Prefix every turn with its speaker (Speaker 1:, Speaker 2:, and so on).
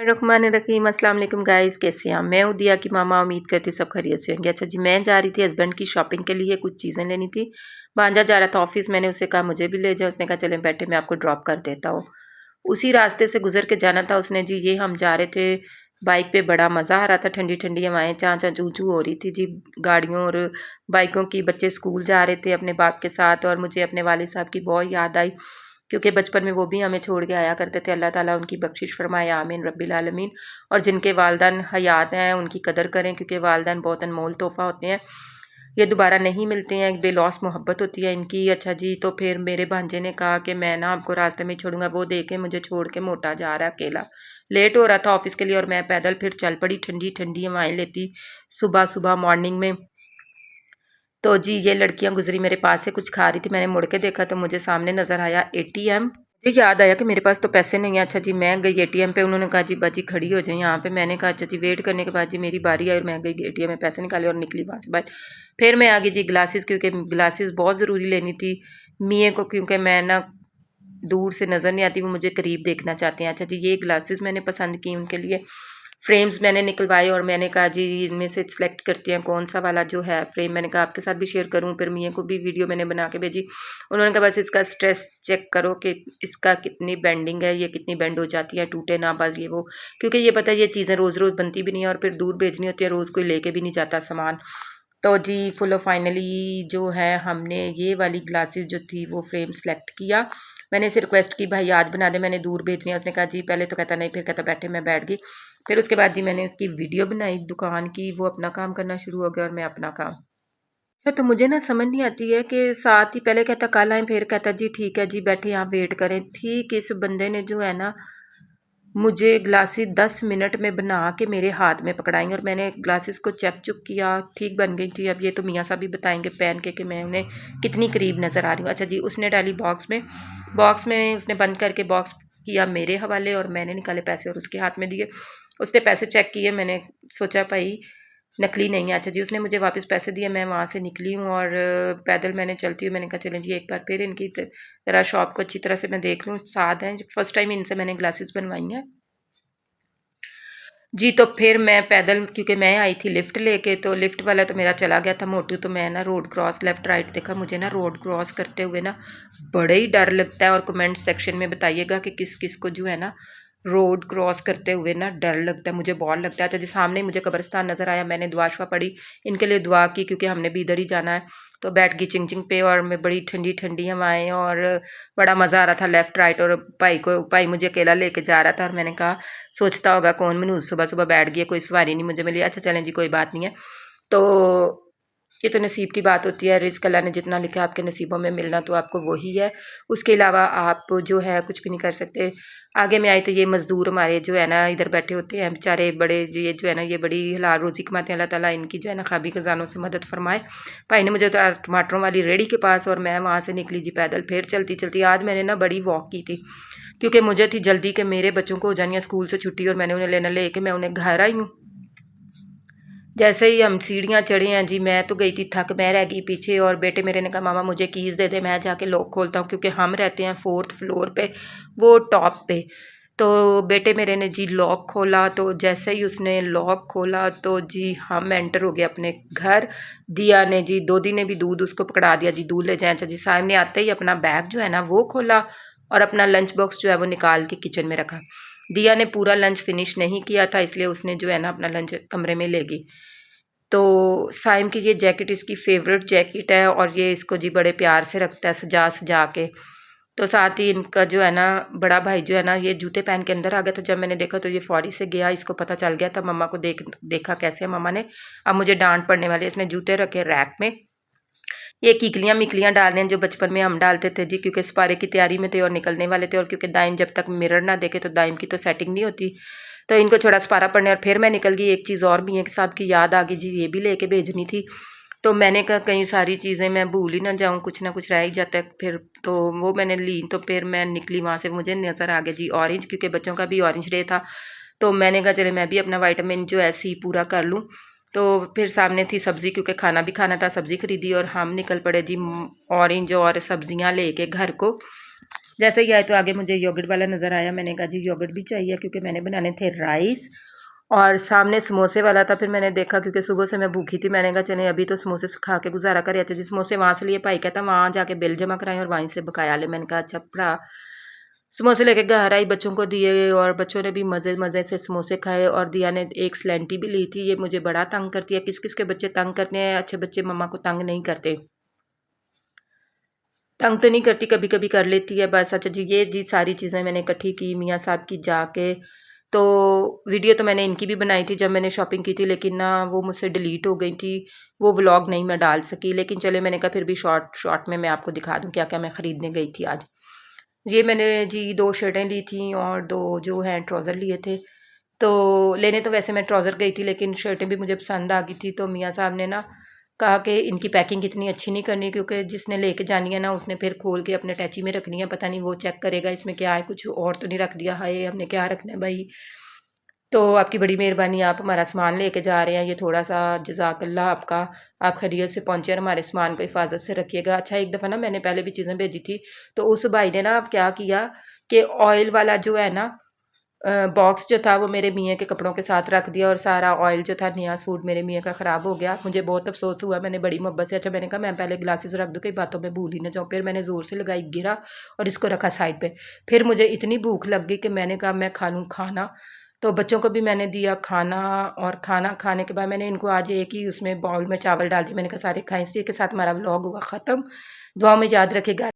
Speaker 1: रहीम अस्सलाम वालेकुम गाइस, कैसे हैं आप? मैं हूँ दिया की मामा। उम्मीद करती हूँ सब खैरियत से होंगे। अच्छा जी, मैं जा रही थी हस्बैंड की शॉपिंग के लिए, कुछ चीज़ें लेनी थी। भांजा जा रहा था ऑफिस, मैंने उससे कहा मुझे भी ले जाओ। उसने कहा चलें बैठे, मैं आपको ड्रॉप कर देता हूँ। उसी रास्ते से गुजर के जाना था उसने जी। ये हम जा रहे थे बाइक पे, बड़ा मज़ा आ रहा था, ठंडी ठंडी हवाएं चाँ चाँ चू चू हो रही थी जी, गाड़ियों और बाइकों की। बच्चे स्कूल जा रहे थे अपने बाप के साथ, और मुझे अपने वालिद साहब की बहुत याद आई, क्योंकि बचपन में वो भी हमें छोड़ के आया करते थे। अल्लाह ताला उनकी बख्शिश फरमाए, आमीन रब्बिल आलमीन। और जिनके वालदैन हयात हैं उनकी कदर करें, क्योंकि वालदैन बहुत अनमोल तोहफ़ा होते हैं, ये दोबारा नहीं मिलते हैं, बेलौस मोहब्बत होती है इनकी। अच्छा जी, तो फिर मेरे भांजे ने कहा कि मैं ना आपको रास्ते में छोड़ूंगा। वो देखे मुझे छोड़ के मोटा जा रहा है अकेला, लेट हो रहा था ऑफिस के लिए, और मैं पैदल फिर चल पड़ी ठंडी ठंडी हवाएं लेती सुबह सुबह मॉर्निंग में। तो जी ये लड़कियां गुजरी मेरे पास से, कुछ खा रही थी। मैंने मुड़ के देखा तो मुझे सामने नज़र आया एटीएम। मुझे याद आया कि मेरे पास तो पैसे नहीं है। अच्छा जी, मैं गई एटीएम पे। उन्होंने कहा जी बाजी खड़ी हो जाए यहाँ पे। मैंने कहा अच्छा जी। वेट करने के बाद जी मेरी बारी आई और मैं गई एटीएम में पैसे निकाले और निकली वहाँ से बाहर। फिर मैं आ गई जी ग्लासेस, क्योंकि ग्लासेस बहुत ज़रूरी लेनी थी मियाँ को, क्योंकि मैं ना दूर से नज़र नहीं आती, वो मुझे करीब देखना चाहते हैं। अच्छा जी, ये ग्लासेस मैंने पसंद की उनके लिए। फ्रेम्स मैंने निकलवाए और मैंने कहा जी इनमें से सिलेक्ट करती हैं कौन सा वाला जो है फ्रेम। मैंने कहा आपके साथ भी शेयर करूं, फिर मियाँ को भी वीडियो मैंने बना के भेजी। उन्होंने कहा बस इसका स्ट्रेस चेक करो कि इसका कितनी बेंडिंग है, ये कितनी बेंड हो जाती है, टूटे ना बस ये वो, क्योंकि ये पता है ये चीज़ें रोज़ रोज़ बनती भी नहीं है और फिर दूर भेजनी होती है, रोज़ कोई लेके भी नहीं जाता सामान। तो जी फुल फाइनली जो है हमने ये वाली ग्लासेस जो थी वो फ्रेम सेलेक्ट किया। मैंने इसे रिक्वेस्ट की भाई आज बना दे, मैंने दूर भेजनी है। उसने कहा जी, पहले तो कहता नहीं, फिर कहता बैठे, मैं बैठ गई। फिर उसके बाद जी मैंने उसकी वीडियो बनाई दुकान की, वो अपना काम करना शुरू हो गया और मैं अपना काम। अच्छा, तो मुझे ना समझ नहीं आती है कि साथ ही पहले कहता कल आए, फिर कहता जी ठीक है जी बैठे यहाँ वेट करें। ठीक इस बंदे ने जो है ना मुझे ग्लासेस 10 मिनट में बना के मेरे हाथ में पकड़ाई, और मैंने ग्लासेस को चेक चुक किया, ठीक बन गई थी। अब ये तो मियाँ साहब भी बताएंगे पहन के कि मैं उन्हें कितनी करीब नज़र आ रही हूँ। अच्छा जी, उसने डाली बॉक्स में उसने बंद करके बॉक्स किया मेरे हवाले, और मैंने निकाले पैसे और उसके हाथ में दिए। उसने पैसे चेक किए, मैंने सोचा भाई नकली नहीं है। अच्छा जी, उसने मुझे वापस पैसे दिए, मैं वहाँ से निकली हूँ और पैदल मैंने चलती हूँ। मैंने कहा चलें जी एक बार फिर इनकी ज़रा शॉप को अच्छी तरह से मैं देख लूँ। साथ हैं, फर्स्ट टाइम इनसे मैंने ग्लासेस बनवाई हैं जी। तो फिर मैं पैदल, क्योंकि मैं आई थी लिफ्ट लेके, तो लिफ्ट वाला तो मेरा चला गया था मोटू। तो मैं ना रोड क्रॉस लेफ़्ट राइट देखा। मुझे ना रोड क्रॉस करते हुए ना बड़ा ही डर लगता है, और कमेंट सेक्शन में बताइएगा कि किस किस को जो है ना रोड क्रॉस करते हुए ना डर लगता है। मुझे बहुत लगता है। अच्छा जी, सामने मुझे कब्रिस्तान नज़र आया, मैंने दुआ शुआ पढ़ी, इनके लिए दुआ की, क्योंकि हमने भी इधर ही जाना है। तो बैठ गई चिंग चिंग पे, और मैं बड़ी ठंडी ठंडी हवाएं, और बड़ा मज़ा आ रहा था लेफ़्ट राइट। और भाई मुझे अकेला लेके जा रहा था, और मैंने कहा सोचता होगा कौन मनूज सुबह सुबह बैठ गया, कोई सवारी नहीं मुझे मिली। अच्छा चलें जी, कोई बात नहीं है। तो ये तो नसीब की बात होती है, रिज़्क अल्लाह ने जितना लिखा आपके नसीबों में मिलना तो आपको वही है, उसके अलावा आप जो है कुछ भी नहीं कर सकते। आगे में आए तो ये मज़दूर हमारे जो है ना इधर बैठे होते हैं बेचारे, बड़े ये जो है ना ये बड़ी हलाल रोज़ी कमाते हैं। अल्लाह ताला इनकी जो है ना खाबी खजानों से मदद फरमाए। भाई ने मुझे उतारा टमाटरों वाली रेहड़ी के पास, और मैं वहाँ से निकली जी पैदल। फिर चलती चलती आज मैंने ना बड़ी वॉक की थी, क्योंकि मुझे थी जल्दी कि मेरे बच्चों को हो जानी है स्कूल से छुट्टी, और मैंने उन्हें लेना लेके मैं उन्हें घर आई हूँ। जैसे ही हम सीढ़ियाँ चढ़े हैं जी, मैं तो गई थी थक, मैं रह गई पीछे। और बेटे मेरे ने कहा मामा मुझे कीज़ दे दे, मैं जाके लॉक खोलता हूँ, क्योंकि हम रहते हैं 4th फ्लोर पे, वो टॉप पे। तो बेटे मेरे ने जी लॉक खोला, तो जैसे ही उसने लॉक खोला तो जी हम एंटर हो गए अपने घर। दिया ने जी, दोदी ने भी दूध उसको पकड़ा दिया जी, दूध ले जाए। अच्छा जी, सामने आते ही अपना बैग जो है ना वो खोला, और अपना लंच बॉक्स जो है वो निकाल के किचन में रखा। दिया ने पूरा लंच फिनिश नहीं किया था, इसलिए उसने जो है ना अपना लंच कमरे में ले गई। तो साइम की ये जैकेट इसकी फ़ेवरेट जैकेट है, और ये इसको जी बड़े प्यार से रखता है सजा सजा के। तो साथ ही इनका जो है ना बड़ा भाई जो है ना ये जूते पहन के अंदर आ गया था। जब मैंने देखा तो ये फौरी से गया, इसको पता चल गया था। मम्मा को देखा कैसे है मम्मा ने, अब मुझे डांट पड़ने वाली। इसने जूते रखे रैक में, ये कीकलियाँ मिकलियाँ डाल रहे हैं जो बचपन में हम डालते थे जी, क्योंकि सपारे की तैयारी में थे और निकलने वाले थे। और क्योंकि दाइम जब तक मिरर ना देखे तो दाइम की तो सेटिंग नहीं होती, तो इनको छोड़ा सपारा पड़ने, और फिर मैं निकल गई। एक चीज़ और भी है कि साहब की याद आ गई जी, ये भी लेके भेजनी थी। तो मैंने कहा कई सारी चीज़ें मैं भूल ही ना जाऊँ, कुछ ना कुछ रह ही जाता है फिर। तो वो मैंने ली, तो फिर मैं निकली वहाँ से। मुझे नज़र आ गया जी ऑरेंज, क्योंकि बच्चों का भी ऑरेंज डे था। तो मैंने कहा चले मैं भी अपना विटामिन जो है सी पूरा कर लूँ। तो फिर सामने थी सब्ज़ी, क्योंकि खाना भी खाना था, सब्ज़ी खरीदी और हम निकल पड़े जी ऑरेंज और सब्ज़ियाँ लेके घर को। जैसे ही आए तो आगे मुझे योगर्ट वाला नज़र आया, मैंने कहा जी योगर्ट भी चाहिए क्योंकि मैंने बनाने थे राइस और सामने समोसे वाला था। फिर मैंने देखा क्योंकि सुबह से मैं भूखी थी, मैंने कहा चले अभी तो समोसे से खा के गुजारा करे। अच्छा जी समोसे वहाँ से लिए, भाई कहता वहाँ जाके बिल जमा कराएं और वहीं से बकाया ले। मैंने कहा अच्छा भरा। समोसे लेके घर आई, बच्चों को दिए और बच्चों ने भी मज़े मज़े से समोसे खाए और दिया ने एक स्लैंटी भी ली थी। ये मुझे बड़ा तंग करती है, किस किस के बच्चे तंग करते हैं, अच्छे बच्चे मम्मा को तंग नहीं करते। तंग तो नहीं करती, कभी कभी कर लेती है बस। अच्छा जी ये जी सारी चीज़ें मैंने इकट्ठी की मियाँ साहब की जाके। तो वीडियो तो मैंने इनकी भी बनाई थी जब मैंने शॉपिंग की थी, लेकिन ना वो मुझसे डिलीट हो गई थी, वो व्लॉग नहीं मैं डाल सकी। लेकिन चले मैंने कहा फिर भी शॉर्ट शॉर्ट में मैं आपको दिखा दूँ क्या क्या मैं ख़रीदने गई थी आज। ये मैंने जी 2 शर्टें ली थी और 2 जो हैं ट्राउज़र लिए थे। तो लेने तो वैसे मैं ट्राउज़र गई थी, लेकिन शर्टें भी मुझे पसंद आ गई थी। तो मियाँ साहब ने ना कहा कि इनकी पैकिंग इतनी अच्छी नहीं करनी, क्योंकि जिसने लेके जानी है ना उसने फिर खोल के अपने अटैची में रखनी है, पता नहीं वो चेक करेगा इसमें क्या है, कुछ और तो नहीं रख दिया, हाय हमने क्या रखना है भाई। तो आपकी बड़ी मेहरबानी, आप हमारा सामान लेके जा रहे हैं, ये थोड़ा-सा जज़ाकल्लाह आपका, आप खैरियत से पहुँचे और हमारे सामान को हिफ़ाज़त से रखिएगा। अच्छा एक दफ़ा ना मैंने पहले भी चीज़ें भेजी थी, तो उस भाई ने ना क्या किया कि ऑयल वाला जो है ना बॉक्स जो था वो मेरे मियाँ के कपड़ों के साथ रख दिया और सारा ऑयल जो था नया सूट मेरे मियाँ का ख़राब हो गया। मुझे बहुत अफ़सोस हुआ, मैंने बड़ी मोहब्बत से, अच्छा मैंने कहा मैं पहले ग्लासेस रख दूँ कई बातों में भूल ही ना जाऊँ। फिर मैंने ज़ोर से लगाई, गिरा और इसको रखा साइड पे। फिर मुझे इतनी भूख लग गई कि मैंने कहा मैं खा लूँ खाना। तो बच्चों को भी मैंने दिया खाना और खाना खाने के बाद मैंने इनको आज एक ही उसमें बाउल में चावल डाल दिए। मैंने कहा सारे खाएँ। इसी के साथ हमारा व्लॉग हुआ ख़त्म। दुआ में याद रखिएगा।